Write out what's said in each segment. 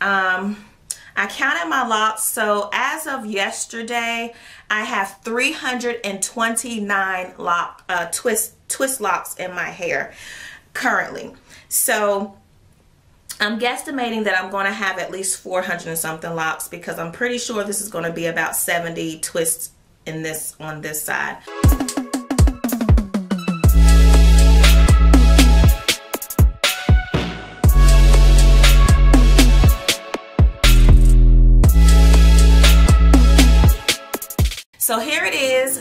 I counted my locks, so as of yesterday, I have 329 twist locks in my hair currently. So I'm guesstimating that I'm going to have at least 400 and something locks, because I'm pretty sure this is going to be about 70 twists in this on this side. So here it is,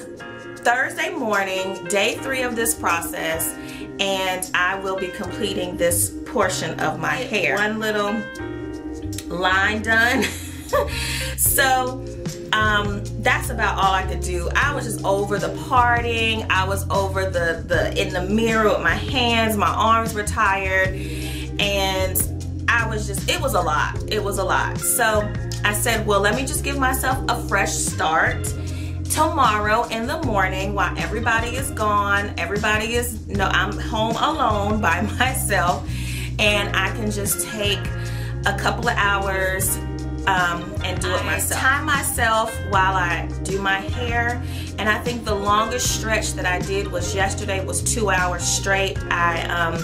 Thursday morning, day 3 of this process, and I will be completing this portion of my hair. One little line done. So that's about all I could do. I was just over the parting. I was over in the mirror with my hands. My arms were tired, and I was just, it was a lot. It was a lot. So I said, well, let me just give myself a fresh start tomorrow in the morning while everybody is gone. Everybody is, no, I'm home alone by myself, and I can just take a couple of hours and do it myself. Time myself while I do my hair, and I think the longest stretch that I did was yesterday, was 2 hours straight. I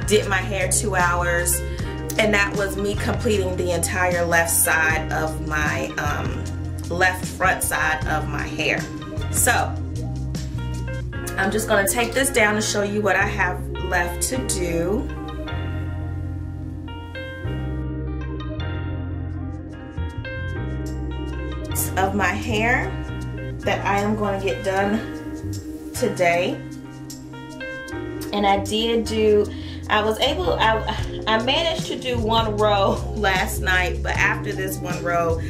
did my hair 2 hours, and that was me completing the entire left side of my left front side of my hair. So I'm just going to take this down to show you what I have left to do. Of my hair that I am going to get done today. And I did do, I managed to do 1 row last night, but after this 1 row,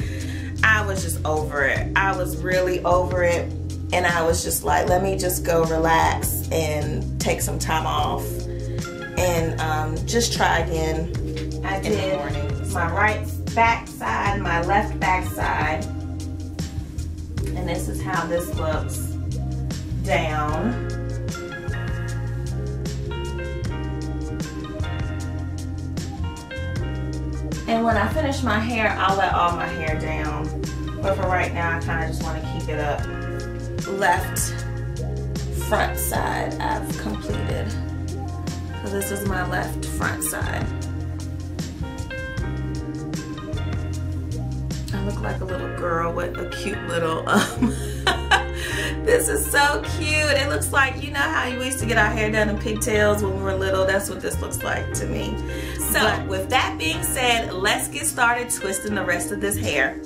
I was just over it. I was really over it, and I was just like, let me just go relax and take some time off and just try again. I did my right back side, my left back side, and this is how this looks down. And when I finish my hair, I'll let all my hair down. But for right now, I kind of just want to keep it up. Left front side I've completed. So this is my left front side. I look like a little girl with a cute little, this is so cute. It looks like, you know how we used to get our hair done in pigtails when we were little? That's what this looks like to me. So with that being said, let's get started twisting the rest of this hair.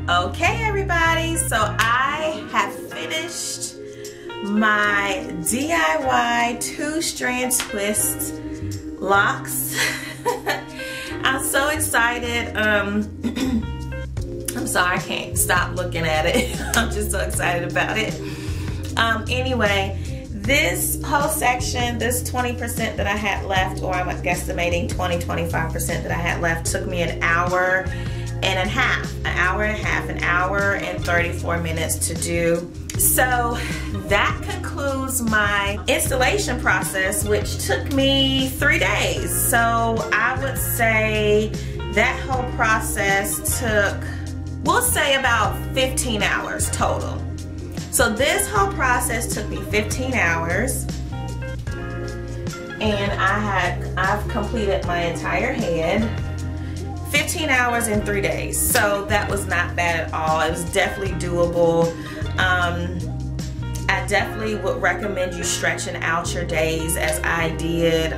Okay, everybody, so I have finished my DIY 2-strand twist locks. I'm so excited. I'm sorry, I can't stop looking at it. I'm just so excited about it. Anyway, this whole section, this 20% that I had left, or I'm guesstimating 20-25% that I had left, took me an hour and a half, an hour and 34 minutes to do. So that concludes my installation process, which took me 3 days. So I would say that whole process took, we'll say about 15 hours total. So this whole process took me 15 hours. and I've completed my entire head. 15 hours in 3 days, so that was not bad at all. It was definitely doable. I definitely would recommend you stretching out your days as I did.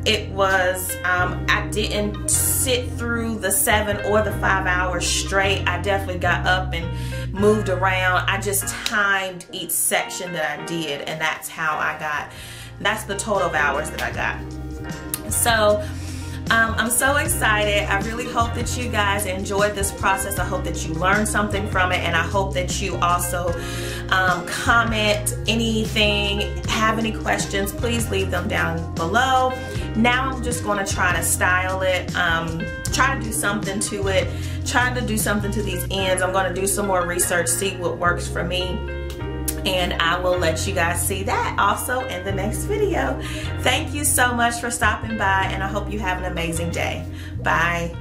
It was, I didn't sit through the 7 or the 5 hours straight. I definitely got up and moved around. I just timed each section that I did, and that's how I got, that's the total of hours that I got. So I'm so excited. I really hope that you guys enjoyed this process. I hope that you learned something from it, and I hope that you also comment anything, have any questions, please leave them down below. Now I'm just going to try to style it, try to do something to it, trying to do something to these ends. I'm going to do some more research, see what works for me, and I will let you guys see that also in the next video. Thank you so much for stopping by, and I hope you have an amazing day. Bye.